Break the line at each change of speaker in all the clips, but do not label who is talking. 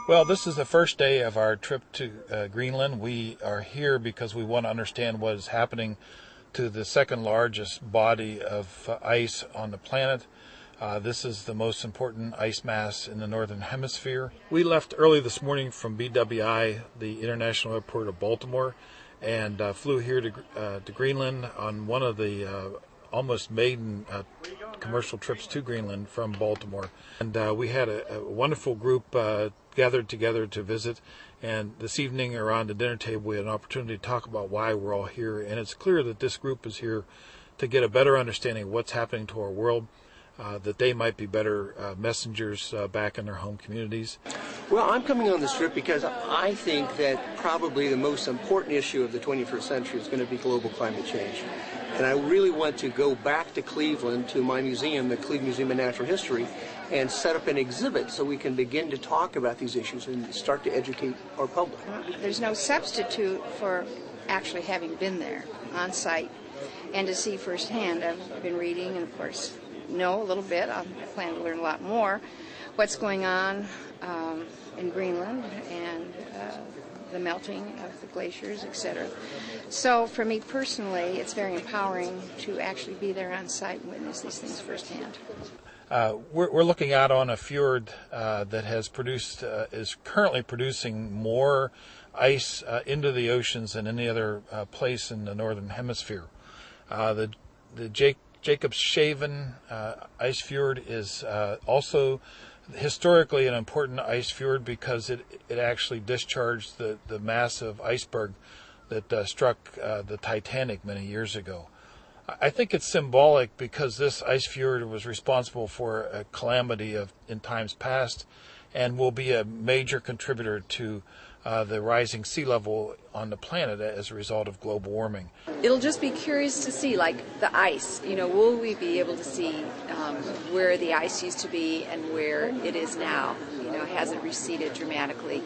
Well, this is the first day of our trip to Greenland. We are here because we want to understand what is happening to the second largest body of ice on the planet. This is the most important ice mass in the northern hemisphere. We left early this morning from BWI, the International Airport of Baltimore, and flew here to Greenland on one of the almost maiden commercial trips to Greenland from Baltimore. And we had a wonderful group gathered together to visit, and this evening around the dinner table we had an opportunity to talk about why we're all here. And it's clear that this group is here to get a better understanding of what's happening to our world, that they might be better messengers back in their home communities.
Well, I'm coming on this trip because I think that probably the most important issue of the 21st century is going to be global climate change. And I really want to go back to Cleveland, to my museum, the Cleveland Museum of Natural History, and set up an exhibit so we can begin to talk about these issues and start to educate our public.
There's no substitute for actually having been there on site and to see firsthand. I've been reading and, of course, know a little bit. I plan to learn a lot more what's going on in Greenland and the melting of the glaciers, etc. So for me personally, it's very empowering to actually be there on site and witness these things firsthand.
We're looking out on a fjord that has is currently producing more ice into the oceans than any other place in the northern hemisphere. The Jacobshaven ice fjord is also historically an important ice fjord because it actually discharged the massive iceberg that struck the Titanic many years ago. I think it's symbolic because this ice fjord was responsible for a calamity in times past and will be a major contributor to the rising sea level on the planet as a result of global warming.
It'll just be curious to see, like, the ice. Will we be able to see where the ice used to be and where it is now? Has it receded dramatically?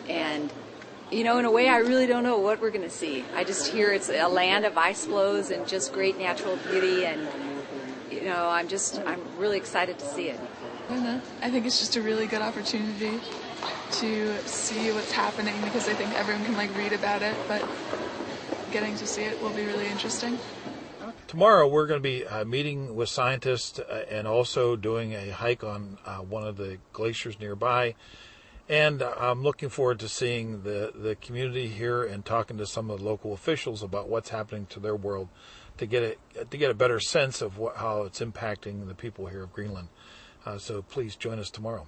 And in a way, I really don't know what we're going to see. I just hear it's a land of ice floes and just great natural beauty, and I'm really excited to see it.
I think it's just a really good opportunity to see what's happening because I think everyone can read about it, but getting to see it will be really interesting.
Tomorrow we're going to be meeting with scientists and also doing a hike on one of the glaciers nearby. And I'm looking forward to seeing the community here and talking to some of the local officials about what's happening to their world to get a better sense of how it's impacting the people here of Greenland. So please join us tomorrow.